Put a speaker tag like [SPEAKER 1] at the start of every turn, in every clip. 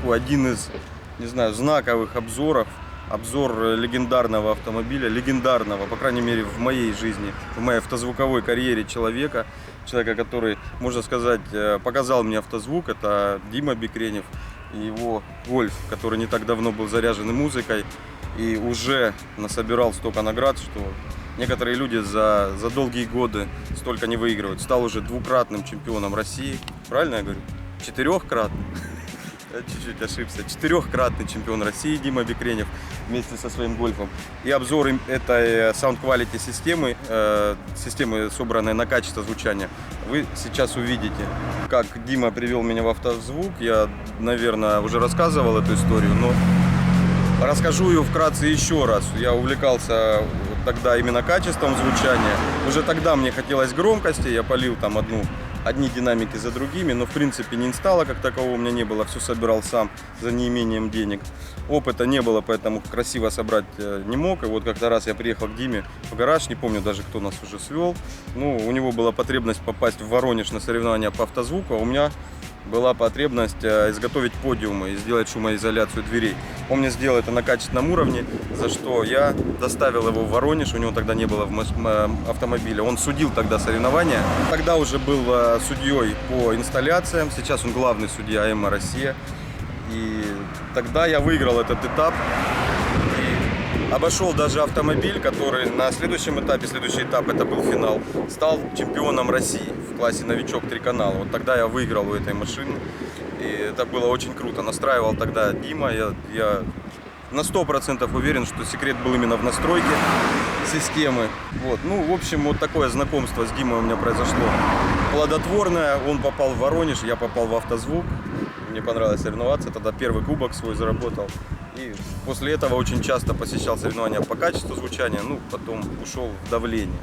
[SPEAKER 1] такой один из, не знаю, знаковых обзоров. Обзор легендарного автомобиля, легендарного, по крайней мере, в моей жизни, в моей автозвуковой карьере человека, который, можно сказать, показал мне автозвук. Это Дима Бекренев и его Гольф, который не так давно был заряжен музыкой и уже насобирал столько наград, что некоторые люди за долгие годы столько не выигрывают. Стал уже двукратным чемпионом России, правильно я говорю? Четырехкратным. Я чуть-чуть ошибся. Четырехкратный чемпион России Дима Бекренев вместе со своим Гольфом. И обзор этой Sound Quality системы, собранной на качество звучания, вы сейчас увидите. Как Дима привел меня в автозвук, я, наверное, уже рассказывал эту историю, но расскажу ее вкратце еще раз. Я увлекался тогда именно качеством звучания. Уже тогда мне хотелось громкости, я полил там одни динамики за другими, но в принципе не инсталла как такового у меня не было, все собирал сам за неимением денег. Опыта не было, поэтому красиво собрать не мог. И вот как-то раз я приехал к Диме в гараж, не помню даже, кто нас уже свел. Ну, у него была потребность попасть в Воронеж на соревнования по автозвуку, а у меня была потребность изготовить подиумы и сделать шумоизоляцию дверей. Он мне сделал это на качественном уровне, за что я доставил его в Воронеж. У него тогда не было автомобиля. Он судил тогда соревнования. Тогда уже был судьей по инсталляциям. Сейчас он главный судья АЭМА Россия. И тогда я выиграл этот этап. И обошел даже автомобиль, который на следующем этапе, следующий этап, это был финал, стал чемпионом России в классе новичок 3 канала. Вот тогда я выиграл у этой машины. И это было очень круто. Настраивал тогда Дима. Я на 100% уверен, что секрет был именно в настройке системы. Вот. Ну, в общем, вот такое знакомство с Димой у меня произошло плодотворное. Он попал в Воронеж, я попал в автозвук. Мне понравилось соревноваться. Тогда первый кубок свой заработал. И после этого очень часто посещал соревнования по качеству звучания. Ну, потом ушел в давление.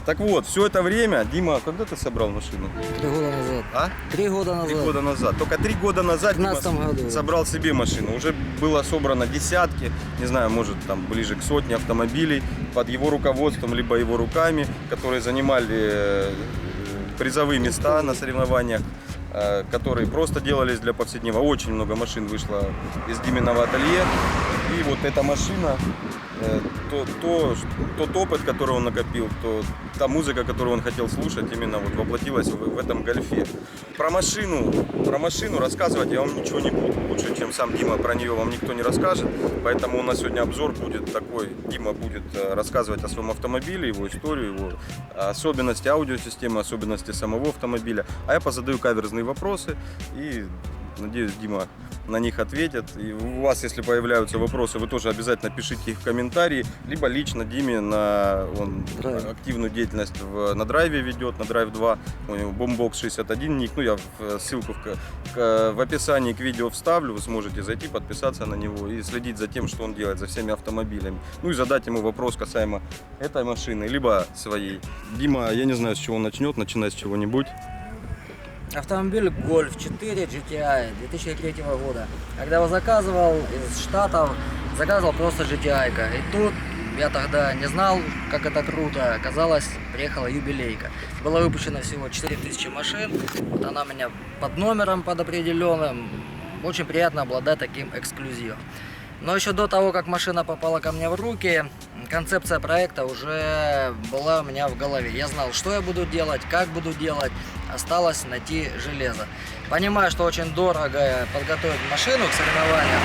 [SPEAKER 1] Так вот, все это время, Дима, когда ты собрал машину?
[SPEAKER 2] 3 года назад.
[SPEAKER 1] А?
[SPEAKER 2] 3 года назад.
[SPEAKER 1] 3 года назад. Только 3 года назад Дима
[SPEAKER 2] году
[SPEAKER 1] собрал себе машину. Уже было собрано десятки, не знаю, может там ближе к сотне автомобилей под его руководством, либо его руками, которые занимали призовые места на соревнованиях, которые просто делались для повседневного. Очень много машин вышло из Диминого ателье. И вот эта машина, тот опыт, который он накопил, та музыка, которую он хотел слушать, именно вот воплотилась в этом Гольфе. Про машину рассказывать я вам ничего не буду. Лучше, чем сам Дима, про нее вам никто не расскажет. Поэтому у нас сегодня обзор будет такой. Дима будет рассказывать о своем автомобиле, его историю, его особенности аудиосистемы, особенности самого автомобиля. А я позадаю каверзные вопросы и надеюсь, Дима на них ответит. И у вас, если появляются вопросы, вы тоже обязательно пишите их в комментарии. Либо лично Диме, он активную деятельность на драйве ведет, на драйв 2. У него Boombox 61 ник. Ну, я ссылку в описании к видео вставлю. Вы сможете зайти, подписаться на него и следить за тем, что он делает, за всеми автомобилями. Ну и задать ему вопрос касаемо этой машины, либо своей. Дима, я не знаю, с чего он начнет, начинать с чего-нибудь.
[SPEAKER 2] Автомобиль Golf 4 GTI 2003 года. Когда его заказывал из Штатов, заказывал просто GTI-ка. И тут я тогда не знал, как это круто. Оказалось, приехала юбилейка. Было выпущено всего 4000 машин. Вот она у меня под номером, под определенным. Очень приятно обладать таким эксклюзивом. Но еще до того, как машина попала ко мне в руки, концепция проекта уже была у меня в голове. Я знал, что я буду делать, как буду делать. Осталось найти железо. Понимая, что очень дорого подготовить машину к соревнованиям,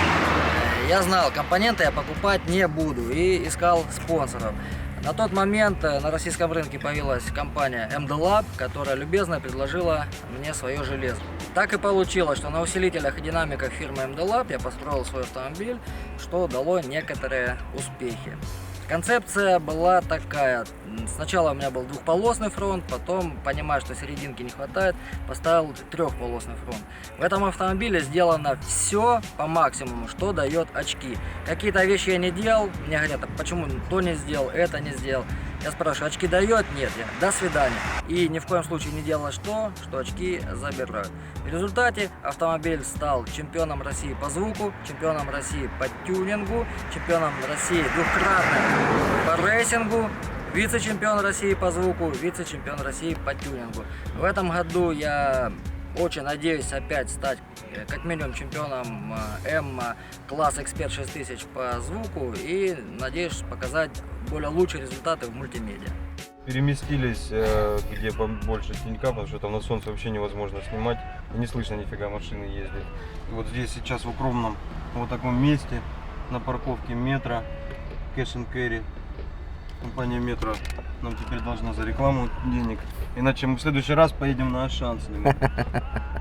[SPEAKER 2] я знал, компоненты я покупать не буду и искал спонсоров. На тот момент на российском рынке появилась компания MD Lab, которая любезно предложила мне свое железо. Так и получилось, что на усилителях и динамиках фирмы MD Lab я построил свой автомобиль, что дало некоторые успехи. Концепция была такая. Сначала у меня был двухполосный фронт, потом, понимая, что серединки не хватает, поставил трехполосный фронт. В этом автомобиле сделано все по максимуму, что дает очки. Какие-то вещи я не делал, мне говорят, а почему то не сделал, это не сделал. Я спрашиваю, очки дает? Нет. До свидания. И ни в коем случае не делалось что очки забирают. В результате автомобиль стал чемпионом России по звуку, чемпионом России по тюнингу, чемпионом России двукратным по рейсингу, вице-чемпион России по звуку, вице-чемпион России по тюнингу. В этом году я очень надеюсь опять стать как минимум чемпионом М класс Эксперт 6000 по звуку и надеюсь показать более лучшие результаты в мультимедиа.
[SPEAKER 1] Переместились, где побольше тенька, потому что там на солнце вообще невозможно снимать. И не слышно нифига машины ездит. И вот здесь сейчас в укромном вот таком месте на парковке метро Cash and Carry. Компания Метро нам теперь должна за рекламу денег. Иначе мы в следующий раз поедем на Ашан снимать.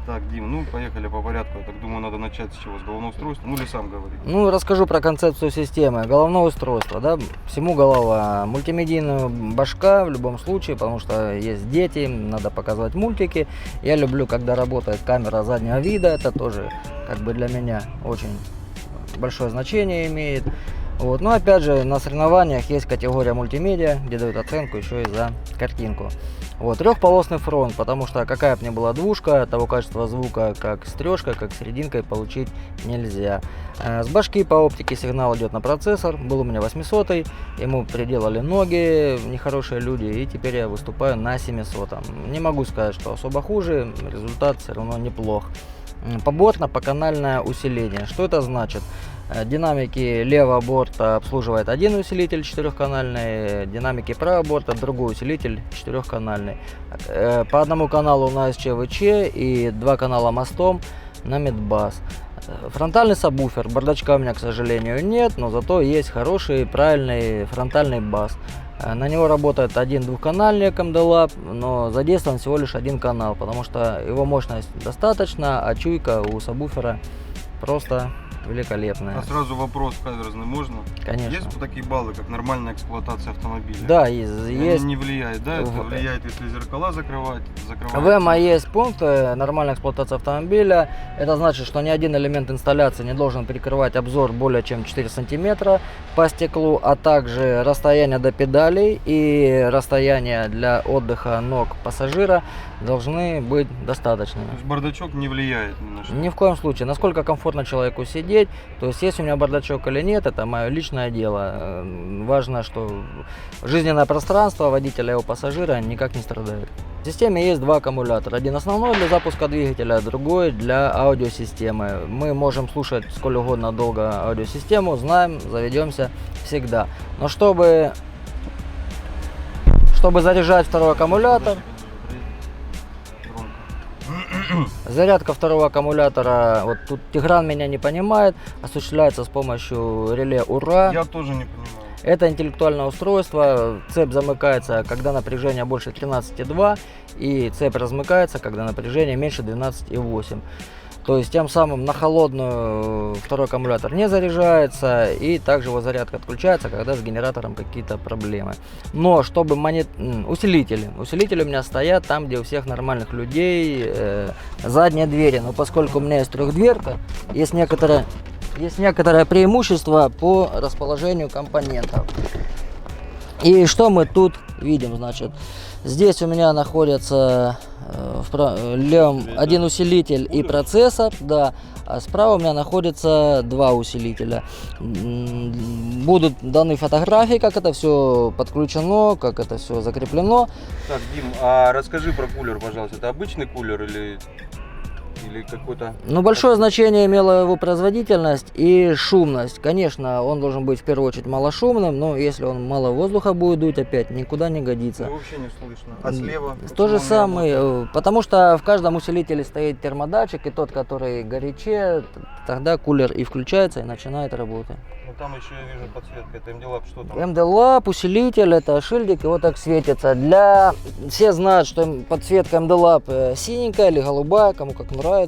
[SPEAKER 1] Так, Дим, ну поехали по порядку. Я так думаю, надо начать с чего? С головного устройства? Ну или сам говори.
[SPEAKER 2] Ну, расскажу про концепцию системы. Головное устройство, да, всему голова. Мультимедийная башка в любом случае, потому что есть дети, им надо показывать мультики. Я люблю, когда работает камера заднего вида, это тоже как бы для меня очень большое значение имеет. Вот. Но опять же, на соревнованиях есть категория мультимедиа, где дают оценку еще и за картинку. Вот. Трехполосный фронт, потому что какая бы ни была двушка, того качества звука, как с трешкой, как с серединкой, получить нельзя. С башки по оптике сигнал идет на процессор. Был у меня 800, ему приделали ноги нехорошие люди, и теперь я выступаю на 700. Не могу сказать, что особо хуже, результат все равно неплох. Побортно-поканальное усиление. Что это значит? Динамики левого борта обслуживает один усилитель четырехканальный, динамики правого борта другой усилитель четырехканальный. По одному каналу на СЧВЧ и 2 канала мостом на медбас. Фронтальный сабвуфер, бардачка у меня, к сожалению, нет, но зато есть хороший, правильный фронтальный бас. На него работает один двухканальник MD-Lab, но задействован всего лишь один канал, потому что его мощность достаточно, а чуйка у сабвуфера просто великолепная.
[SPEAKER 1] А сразу вопрос каверзный можно?
[SPEAKER 2] Конечно.
[SPEAKER 1] Есть вот такие баллы, как нормальная эксплуатация автомобиля?
[SPEAKER 2] Да, есть.
[SPEAKER 1] Не влияет, да? Это влияет, если зеркала закрывать.
[SPEAKER 2] В ЭМА есть пункт нормальная эксплуатация автомобиля. Это значит, что ни один элемент инсталляции не должен перекрывать обзор более чем 4 сантиметра по стеклу, а также расстояние до педалей и расстояние для отдыха ног пассажира должны быть достаточными.
[SPEAKER 1] То есть бардачок не влияет ни на что?
[SPEAKER 2] Ни в коем случае. Насколько комфортно человеку сидеть, то есть есть у меня бардачок или нет, это мое личное дело. Важно, что жизненное пространство водителя и его пассажира никак не страдает. В системе есть 2 аккумулятора. Один основной для запуска двигателя, другой для аудиосистемы. Мы можем слушать сколь угодно долго аудиосистему, знаем, заведемся всегда. Но чтобы заряжать второй аккумулятор, зарядка второго аккумулятора, вот тут Тигран меня не понимает, осуществляется с помощью реле УРА.
[SPEAKER 1] Я тоже не понимаю.
[SPEAKER 2] Это интеллектуальное устройство, цепь замыкается, когда напряжение больше 13,2, и цепь размыкается, когда напряжение меньше 12,8. То есть тем самым на холодную второй аккумулятор не заряжается, и также его зарядка отключается, когда с генератором какие-то проблемы. Но чтобы усилители у меня стоят там, где у всех нормальных людей задние двери. Но поскольку у меня есть трехдверка, есть некоторое преимущество по расположению компонентов. И что мы тут видим, значит, здесь у меня находится в левом один усилитель и процессор, да, а справа у меня находится 2 усилителя. Будут даны фотографии, как это все подключено, как это все закреплено.
[SPEAKER 1] Так, Дим, а расскажи про кулер, пожалуйста. Это обычный кулер или какой-то...
[SPEAKER 2] Ну, большое значение имела его производительность и шумность. Конечно, он должен быть в первую очередь малошумным, но если он мало воздуха будет дуть, опять никуда не годится.
[SPEAKER 1] Ну, вообще не слышно. А слева?
[SPEAKER 2] То же самое, потому что в каждом усилителе стоит термодатчик, и тот, который горячее, тогда кулер и включается, и начинает работать.
[SPEAKER 1] Ну, там еще я вижу подсветка, это MD-Lab, что там?
[SPEAKER 2] MD-Lab, усилитель, это шильдик, и вот так светится. Все знают, что подсветка MD-Lab синенькая или голубая, кому как нравится.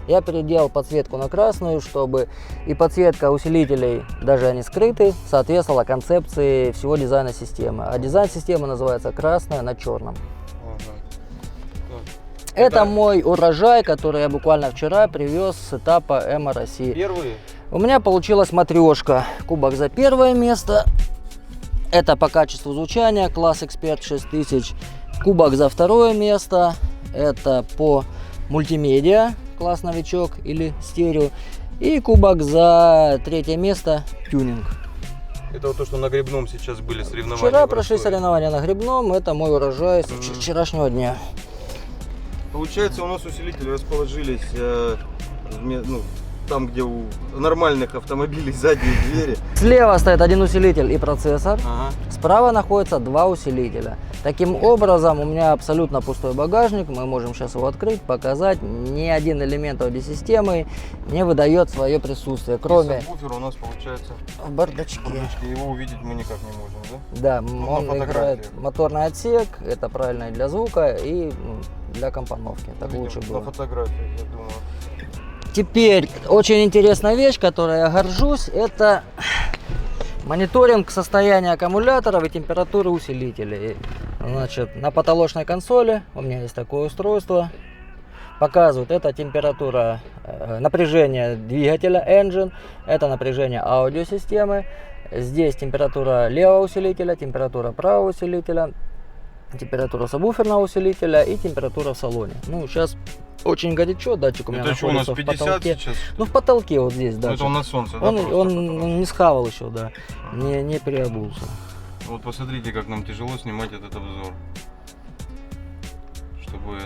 [SPEAKER 2] Я переделал подсветку на красную, чтобы и подсветка усилителей, даже они скрыты, соответствовала концепции всего дизайна системы. А дизайн системы называется красная на черном. Это мой урожай, который я буквально вчера привез с этапа ЭМА России.
[SPEAKER 1] Первые?
[SPEAKER 2] У меня получилась матрешка. Кубок за первое место. Это по качеству звучания, класс Эксперт 6000. Кубок за второе место. Это по мультимедиа, класс новичок или стерео. И кубок за третье место, тюнинг.
[SPEAKER 1] Это вот то, что на гребном сейчас были соревнования.
[SPEAKER 2] Вчера прошли соревнования на гребном. Это мой урожай с вчерашнего дня.
[SPEAKER 1] Получается, у нас усилители расположились ну, там, где у нормальных автомобилей задние двери.
[SPEAKER 2] Слева стоит один усилитель и процессор.
[SPEAKER 1] Ага.
[SPEAKER 2] Справа находится два усилителя. Таким образом, у меня абсолютно пустой багажник. Мы можем сейчас его открыть, показать. Ни один элемент аудиосистемы не выдает свое присутствие, кроме...
[SPEAKER 1] Сабвуфер у нас получается
[SPEAKER 2] в бардачке.
[SPEAKER 1] Его увидеть мы никак не можем, да?
[SPEAKER 2] Да,
[SPEAKER 1] на
[SPEAKER 2] он
[SPEAKER 1] фотографиях.
[SPEAKER 2] играет моторный отсек. Это правильно и для звука, и для компоновки. Так
[SPEAKER 1] Видим
[SPEAKER 2] лучше
[SPEAKER 1] на
[SPEAKER 2] было.
[SPEAKER 1] фотографиях, я думаю.
[SPEAKER 2] Теперь очень интересная вещь, которой я горжусь, это мониторинг состояния аккумуляторов и температуры усилителей. Значит, на потолочной консоли у меня есть такое устройство. Показывает, это температура напряжения двигателя engine, это напряжение аудиосистемы. Здесь температура левого усилителя, температура правого усилителя, температура сабвуферного усилителя и температура в салоне. Ну, сейчас очень горячо, датчик у меня
[SPEAKER 1] Это что, у нас
[SPEAKER 2] находится в
[SPEAKER 1] 50
[SPEAKER 2] потолке.
[SPEAKER 1] сейчас?
[SPEAKER 2] Ну, в потолке вот здесь
[SPEAKER 1] Ну,
[SPEAKER 2] датчик.
[SPEAKER 1] это он на солнце, да?
[SPEAKER 2] Он,
[SPEAKER 1] просто
[SPEAKER 2] он
[SPEAKER 1] потом?
[SPEAKER 2] не схавал еще, да, не переобулся.
[SPEAKER 1] Вот посмотрите, как нам тяжело снимать этот обзор. Чтобы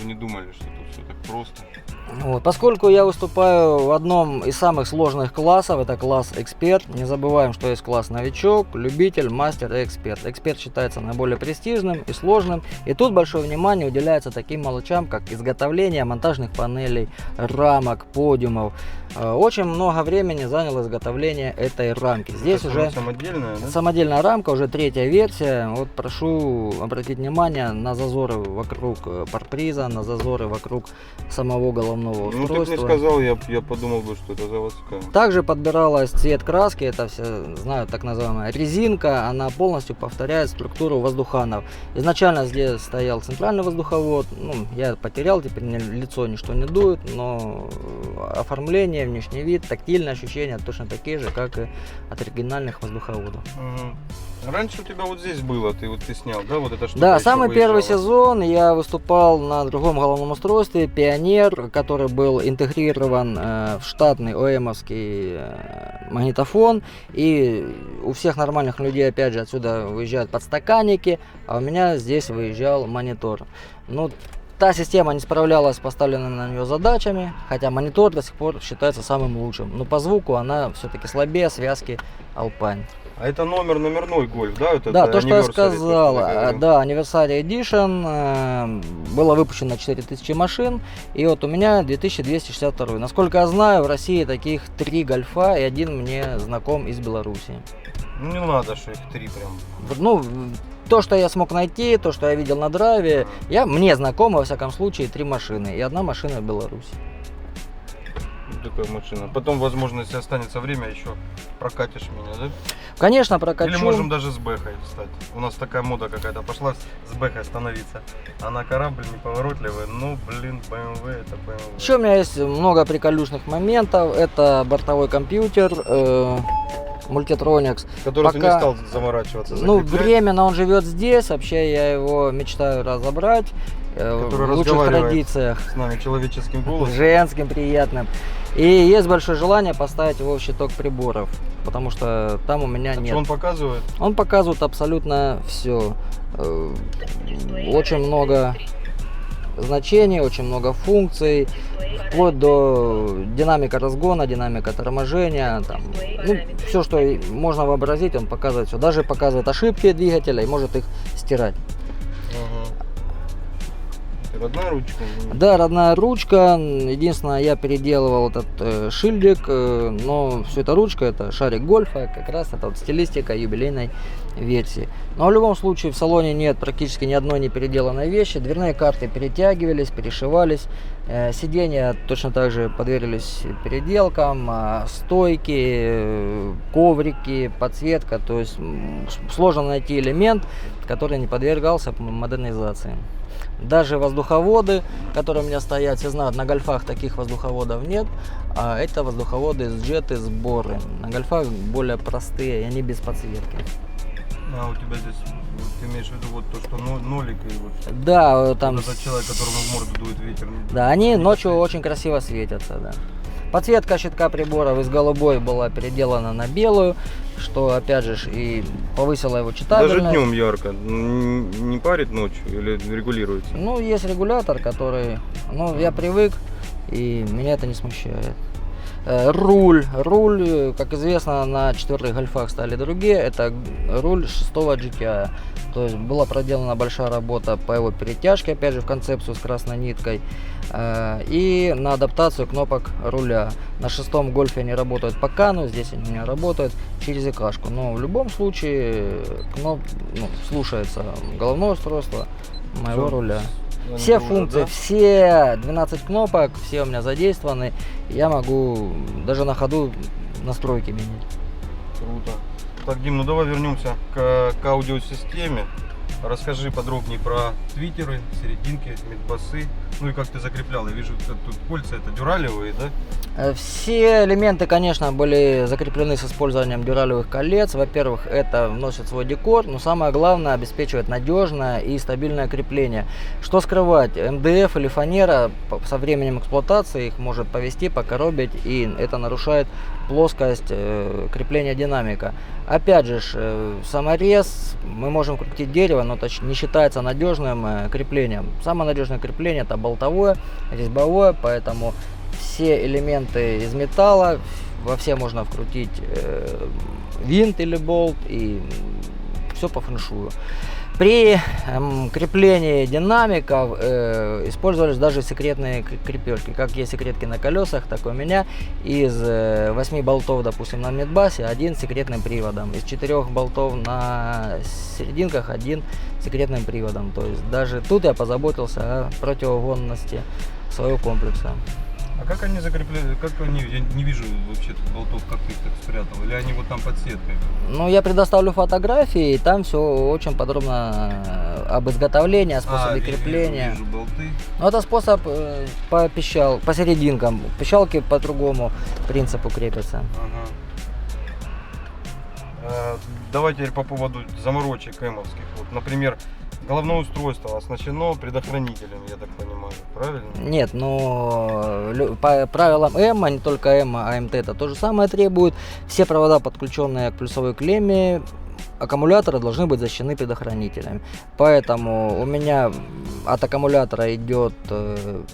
[SPEAKER 1] не думали, что тут все так просто.
[SPEAKER 2] Вот. Поскольку я выступаю в одном из самых сложных классов, это класс эксперт, не забываем, что есть класс новичок, любитель, мастер и эксперт. Эксперт считается наиболее престижным и сложным, и тут большое внимание уделяется таким мелочам, как изготовление монтажных панелей, рамок, подиумов. Очень много времени заняло изготовление этой рамки. Здесь
[SPEAKER 1] Это
[SPEAKER 2] уже
[SPEAKER 1] самодельная, да?
[SPEAKER 2] самодельная рамка, уже третья версия. Вот прошу обратить внимание на зазоры вокруг парбриза, на зазоры вокруг самого головного
[SPEAKER 1] Ну ты бы
[SPEAKER 2] устройства.
[SPEAKER 1] не сказал, я подумал бы, что это заводская.
[SPEAKER 2] Также подбиралась цвет краски, это все знают, так называемая резинка, она полностью повторяет структуру воздуханов. Изначально здесь стоял центральный воздуховод, ну, я потерял, теперь мне лицо ничто не дует, но оформление, внешний вид, тактильные ощущения точно такие же, как и от оригинальных воздуховодов.
[SPEAKER 1] Угу. Раньше у тебя вот здесь было, ты снял, да, вот это что?
[SPEAKER 2] Да, самый первый сезон я выступал на другом головном устройстве, Пионер, который был интегрирован в штатный ОЭМовский магнитофон. И у всех нормальных людей, опять же, отсюда выезжают подстаканники, а у меня здесь выезжал монитор. Ну, та система не справлялась с поставленными на нее задачами, хотя монитор до сих пор считается самым лучшим. Но по звуку она все-таки слабее связки Alpine.
[SPEAKER 1] А это номерной гольф, да? Вот
[SPEAKER 2] Да,
[SPEAKER 1] это
[SPEAKER 2] то, что я
[SPEAKER 1] Anniversary,
[SPEAKER 2] сказал,
[SPEAKER 1] то, что я говорю.
[SPEAKER 2] да, Anniversary Edition, было выпущено 4000 машин, и вот у меня 2262. Насколько я знаю, в России таких 3 гольфа, и один мне знаком из Беларуси.
[SPEAKER 1] Ну не надо, что их 3 прям.
[SPEAKER 2] Ну, то, что я смог найти, то, что я видел на драйве, мне знакомо, во всяком случае, 3 машины, и одна машина в Беларуси.
[SPEAKER 1] Такая машина. Потом, возможно, если останется время, еще прокатишь меня, да?
[SPEAKER 2] Конечно, прокачу.
[SPEAKER 1] Или можем даже с бэхой встать. У нас такая мода какая-то пошла с бэхой становиться. Она корабль неповоротливый, ну, блин, BMW это BMW.
[SPEAKER 2] Еще у меня есть много приколюшных моментов. Это бортовой компьютер, Multitronics.
[SPEAKER 1] Который ты не
[SPEAKER 2] пока-
[SPEAKER 1] стал заморачиваться.
[SPEAKER 2] Ну,
[SPEAKER 1] закреплять.
[SPEAKER 2] временно он живет здесь, вообще я его мечтаю разобрать.
[SPEAKER 1] Который
[SPEAKER 2] В лучших
[SPEAKER 1] разговаривает
[SPEAKER 2] традициях,
[SPEAKER 1] с нами человеческим голосом.
[SPEAKER 2] женским, приятным. И есть большое желание поставить его в щиток приборов, потому что там у меня
[SPEAKER 1] Так
[SPEAKER 2] нет.
[SPEAKER 1] что он показывает?
[SPEAKER 2] Он показывает абсолютно все. Очень много значений, очень много функций, вплоть до динамика разгона, динамика торможения, там, ну, все, что можно вообразить, он показывает все. Даже показывает ошибки двигателя и может их стирать.
[SPEAKER 1] Это родная ручка?
[SPEAKER 2] Да, родная ручка. Единственное, я переделывал этот шильдик, но все это ручка, это шарик гольфа, как раз это вот стилистика юбилейной версии. Но в любом случае в салоне нет практически ни одной не переделанной вещи. Дверные карты перетягивались, перешивались, сиденья точно так же подверглись переделкам, стойки, коврики, подсветка. То есть сложно найти элемент, который не подвергался модернизации. Даже воздуховоды, которые у меня стоят, все знают, на гольфах таких воздуховодов нет, а это воздуховоды с джеты сборы. На гольфах более простые, и они без подсветки.
[SPEAKER 1] А у тебя здесь, ты имеешь в виду вот то, что нолик и вот
[SPEAKER 2] Да, там,
[SPEAKER 1] вот этот человек, которому в морду дует ветер.
[SPEAKER 2] да, они
[SPEAKER 1] не
[SPEAKER 2] ночью
[SPEAKER 1] светит.
[SPEAKER 2] очень красиво светятся, да. Подсветка щитка приборов из голубой была переделана на белую, что опять же и повысило его читабельность.
[SPEAKER 1] Даже днем ярко. Не парит ночью или регулируется?
[SPEAKER 2] Ну, есть регулятор, который, ну, я привык, и меня это не смущает. Руль, как известно, на 4-х гольфах стали другие, это руль 6-го GTI. То есть была проделана большая работа по его перетяжке, опять же в концепцию с красной ниткой, и на адаптацию кнопок руля. На 6-м гольфе они работают по кану, здесь они у меня работают через икашку. Но в любом случае слушается головное устройство моего руля. Все функции,
[SPEAKER 1] да?
[SPEAKER 2] все 12 кнопок, все у меня задействованы. Я могу даже на ходу настройки менять.
[SPEAKER 1] Круто. Так, Дим, ну давай вернемся к аудиосистеме. Расскажи подробнее про твитеры, серединки, мидбасы. Ну и как ты закреплял. Я вижу, тут кольца это дюралевые, да?
[SPEAKER 2] Все элементы, конечно, были закреплены с использованием дюралевых колец. Во-первых, это вносит свой декор, но самое главное, обеспечивает надежное и стабильное крепление. Что скрывать, МДФ или фанера со временем эксплуатации их может повести, покоробить, и это нарушает плоскость крепления динамика. Опять же, саморез мы можем крутить дерево, но это не считается надежным креплением. Самое надежное крепление это болтовое, резьбовое, поэтому все элементы из металла, во все можно вкрутить винт или болт, и все по фэншую. При креплении динамиков использовались даже секретные крепежки. Как есть секретки на колесах, так и у меня. Из 8 болтов, допустим, на мидбасе, один секретным приводом. Из 4 болтов на серединках, один секретным приводом. То есть даже тут я позаботился о противоугонности своего комплекса.
[SPEAKER 1] А как они закреплены? Как они? Я не вижу вообще тут болтов, как ты их так спрятал. Или они вот там под сеткой?
[SPEAKER 2] Ну, я предоставлю фотографии, и там все очень подробно об изготовлении, о способе крепления.
[SPEAKER 1] Вижу болты.
[SPEAKER 2] Ну, это способ по серединкам. Пищалки по другому принципу крепятся.
[SPEAKER 1] Ага. Давай теперь по поводу заморочек эмовских. Вот, например, головное устройство оснащено предохранителем, я так понимаю, правильно?
[SPEAKER 2] Нет, но по правилам ЭМА, не только ЭМА, а МТ это то же самое требует. Все провода, подключенные к плюсовой клемме аккумулятора, должны быть защищены предохранителями. Поэтому у меня от аккумулятора идет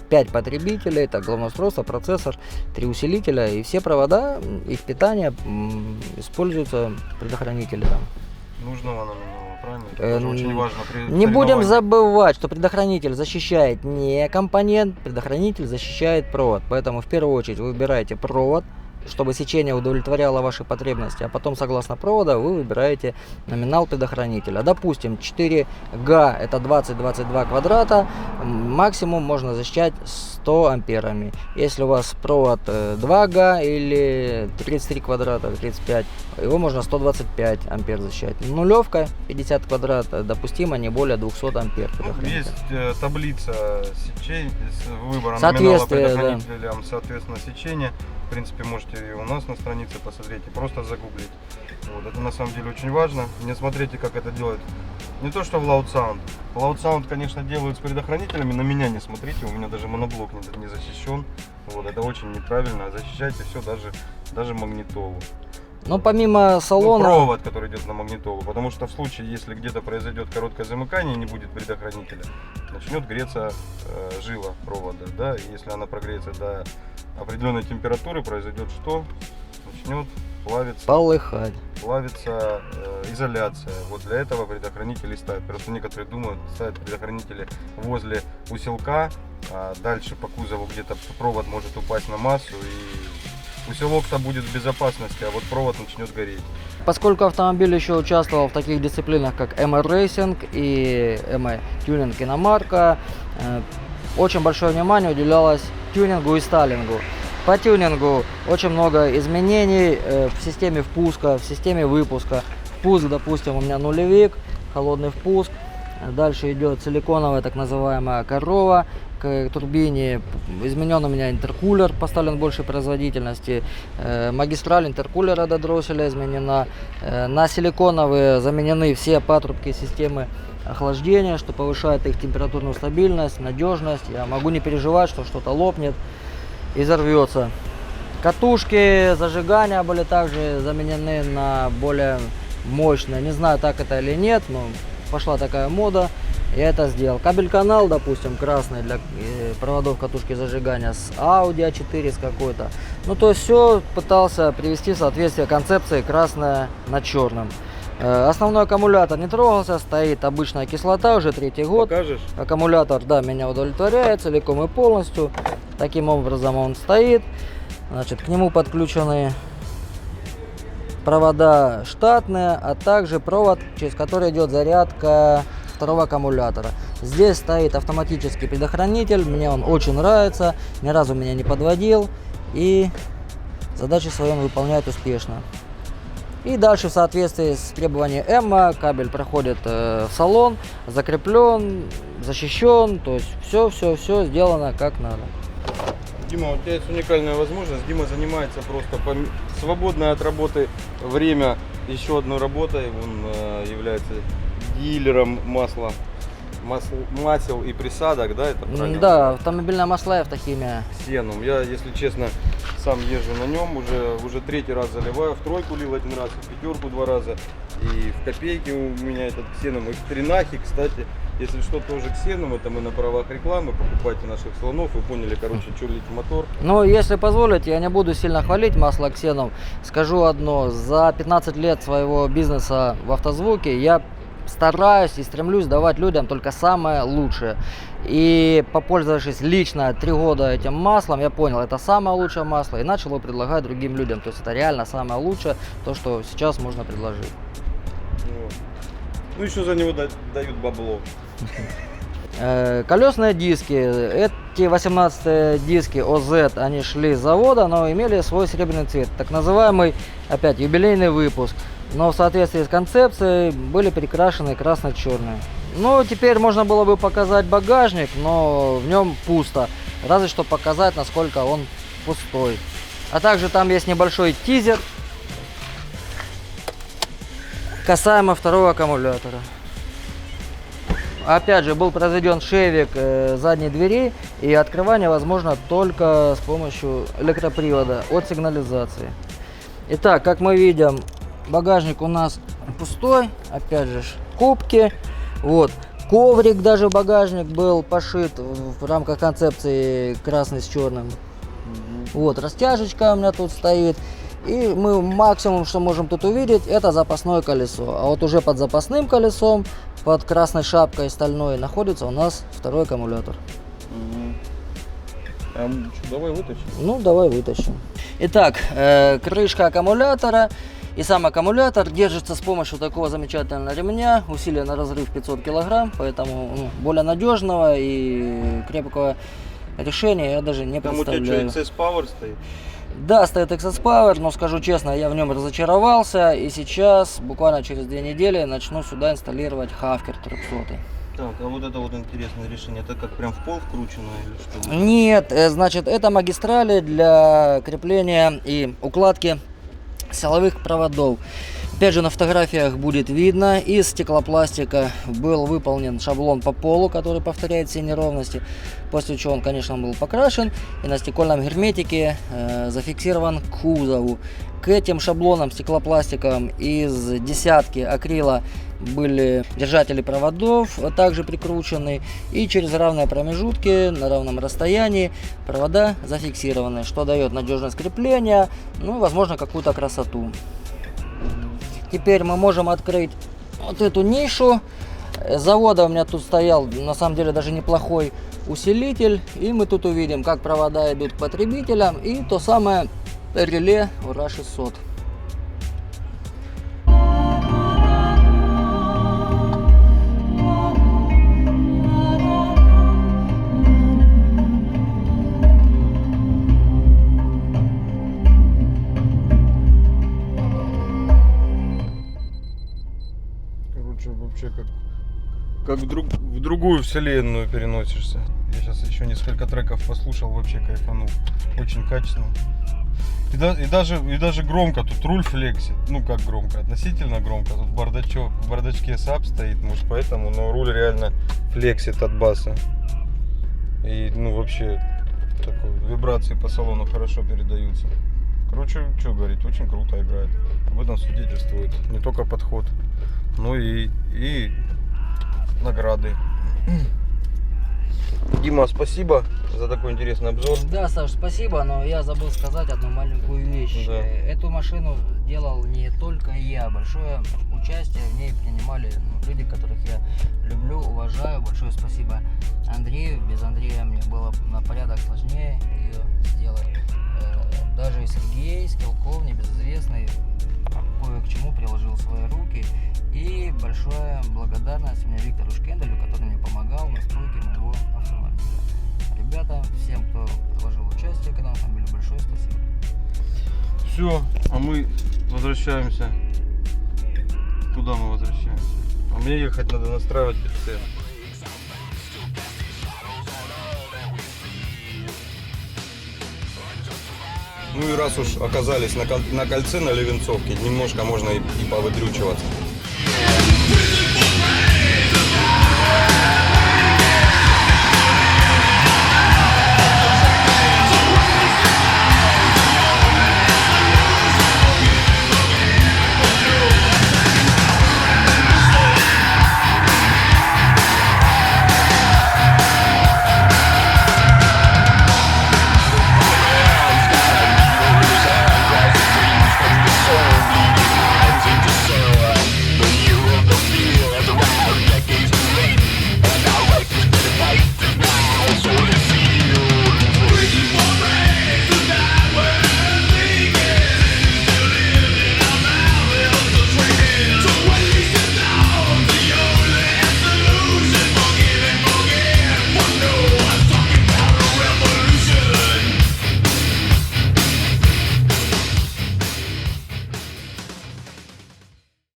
[SPEAKER 2] 5 потребителей, это головное устройство, процессор, 3 усилителя, и все провода, их питание используются предохранители.
[SPEAKER 1] Нужного нам правильно? Это тоже очень важно.
[SPEAKER 2] Не будем забывать, что предохранитель защищает не компонент, предохранитель защищает провод. Поэтому в первую очередь вы выбираете провод, чтобы сечение удовлетворяло ваши потребности, а потом согласно провода вы выбираете номинал предохранителя. Допустим, 4 га это 20-22 квадрата, максимум можно защищать 100 амперами. Если у вас провод 2 га или 33 квадрата, 35, его можно 125 ампер защищать. Нулевка 50 квадрат допустимо не более 200 ампер.
[SPEAKER 1] Есть таблица сечений с выбором номинала предохранителя, соответственно сечение. В принципе, можете и у нас на странице посмотреть и просто загуглить. Вот, это на самом деле очень важно. Не смотрите, как это делают. Не то, что в Loud Sound. Loud Sound, конечно, делают с предохранителями, на меня не смотрите, у меня даже моноблок не защищен. Вот, это очень неправильно. Защищайте все, даже магнитолу.
[SPEAKER 2] Но помимо салона...
[SPEAKER 1] Ну, провод, который идет на магнитолу. Потому что в случае, если где-то произойдет короткое замыкание и не будет предохранителя, начнет греться жила провода. Да? И если она прогреется до определенной температуры, произойдет что? Начнет плавиться.
[SPEAKER 2] Полыхать.
[SPEAKER 1] Плавится изоляция. Вот для этого предохранители ставят. Просто некоторые думают, ставят предохранители возле усилка, а дальше по кузову где-то провод может упасть на массу, и усилок-то будет в безопасности, а вот провод начнет гореть.
[SPEAKER 2] Поскольку автомобиль еще участвовал в таких дисциплинах, как MR Racing и MR Tuning иномарка, очень большое внимание уделялось тюнингу и стайлингу. По тюнингу очень много изменений в системе впуска, в системе выпуска. Впуск, допустим, у меня нулевик, холодный впуск. Дальше идет силиконовая так называемая корова. К турбине изменен у меня интеркулер, поставлен большей производительности. Магистраль интеркулера до дросселя изменена. На силиконовые заменены все патрубки системы охлаждения, что повышает их температурную стабильность, надежность. Я могу не переживать, что что-то лопнет и взорвется. Катушки зажигания были также заменены на более мощные. Не знаю, так это или нет, но пошла такая мода. Я это сделал. Кабель-канал, допустим, красный для проводов катушки зажигания с Audi A4 с какой-то. Ну, то есть все пытался привести в соответствие концепции красное на черном. Основной аккумулятор не трогался, стоит обычная кислота уже 3-й год.
[SPEAKER 1] Покажешь?
[SPEAKER 2] Аккумулятор, да, меня удовлетворяет целиком и полностью. Таким образом он стоит. Значит, к нему подключены провода штатные, а также провод, через который идет зарядка второго аккумулятора. Здесь стоит автоматический предохранитель, мне он очень нравится, ни разу меня не подводил и задачи свои он выполняет успешно. И дальше в соответствии с требованием ЭММА кабель проходит в салон, закреплен, защищен, то есть все сделано как надо.
[SPEAKER 1] Дима, у тебя есть уникальная возможность. Дима занимается просто свободное от работы время еще одной работой. Он является дилером масел и присадок, да, это правильно?
[SPEAKER 2] Да, автомобильное масло и автохимия.
[SPEAKER 1] Ксеном. Я, если честно, сам езжу на нем, уже 3-й раз заливаю. В тройку лил 1 раз, в 5-ку 2 раза. И в копейке у меня этот ксеном. И в тринахе, кстати, если что, тоже ксеном. Это мы на правах рекламы. Покупайте наших слонов. Вы поняли, короче, что лить мотор.
[SPEAKER 2] Ну, если позволите, я не буду сильно хвалить масло ксеном. Скажу одно. За 15 лет своего бизнеса в автозвуке я стараюсь и стремлюсь давать людям только самое лучшее. И попользовавшись лично 3 года этим маслом, я понял, это самое лучшее масло и начал его предлагать другим людям. То есть это реально самое лучшее, то, что сейчас можно предложить.
[SPEAKER 1] Вот. Ну, еще за него дают бабло.
[SPEAKER 2] Колесные диски, эти 18 диски ОЗ, они шли с завода, но имели свой серебряный цвет, так называемый, опять, юбилейный выпуск. Но в соответствии с концепцией были перекрашены красно-черные. Ну, теперь можно было бы показать багажник, но в нем пусто. Разве что показать, насколько он пустой. А также там есть небольшой тизер касаемо второго аккумулятора. Опять же, был произведен шейвик задней двери, и открывание возможно только с помощью электропривода от сигнализации. Итак, как мы видим, багажник у нас пустой, опять же, кубки, вот, коврик даже багажник был пошит в рамках концепции красный с черным. Вот, растяжечка у меня тут стоит, и мы максимум, что можем тут увидеть, это запасное колесо. А вот уже под запасным колесом, под красной шапкой стальной, находится у нас второй аккумулятор.
[SPEAKER 1] Давай вытащим.
[SPEAKER 2] Ну, давай вытащим. Итак, крышка аккумулятора. И сам аккумулятор держится с помощью такого замечательного ремня, усилие на разрыв 500 килограмм, поэтому более надежного и крепкого решения я даже не представляю.
[SPEAKER 1] Там у тебя что, XS Power стоит?
[SPEAKER 2] Да, стоит XS Power, но скажу честно, я в нем разочаровался, и сейчас, буквально через 2 недели, начну сюда инсталлировать Hafker 300.
[SPEAKER 1] Так, а вот это вот интересное решение, это как прям в пол вкручено или что?
[SPEAKER 2] Нет, значит, это магистрали для крепления и укладки силовых проводов. Опять же, на фотографиях будет видно, из стеклопластика был выполнен шаблон по полу, который повторяет все неровности, после чего он, конечно, был покрашен и на стекольном герметике зафиксирован к кузову. К этим шаблонам стеклопластиковым из десятки акрила были держатели проводов, также прикручены, и через равные промежутки на равном расстоянии провода зафиксированы, что дает надежность крепления, ну и, возможно, какую-то красоту. Теперь мы можем открыть вот эту нишу. С завода у меня тут стоял, на самом деле, даже неплохой усилитель, и мы тут увидим, как провода идут к потребителям, и то самое реле Ура 600.
[SPEAKER 1] Короче, вообще как в другую вселенную переносишься. Я сейчас еще несколько треков послушал, вообще кайфанул. Очень качественно. И даже громко, тут руль флексит. Ну как громко, относительно громко. Тут в бардачке САП стоит, может поэтому, но руль реально флексит от баса. И ну вообще такой, вибрации по салону хорошо передаются. Короче, что говорить, очень круто играет. Об этом свидетельствует не только подход, но и награды. Дима, спасибо за такой интересный обзор.
[SPEAKER 2] Да, Саш, спасибо, но я забыл сказать одну маленькую вещь.
[SPEAKER 1] Да.
[SPEAKER 2] Эту машину делал не только я. Большое участие в ней принимали люди, которых я люблю, уважаю. Большое спасибо Андрею. Без Андрея мне было на порядок сложнее ее сделать. Даже Сергей Скелков, небезызвестный, кое к чему приложил свои руки. И большая благодарность мне Виктору Шкенделю, который мне помогал в настройке моего автомобиля. Ребята, всем, кто приложил участие к этому автомобилю, большое спасибо.
[SPEAKER 1] Все, а мы возвращаемся. Куда мы возвращаемся? А мне ехать надо настраивать битсы. Ну и раз уж оказались на кольце на Левенцовке, немножко можно и повыдрючиваться.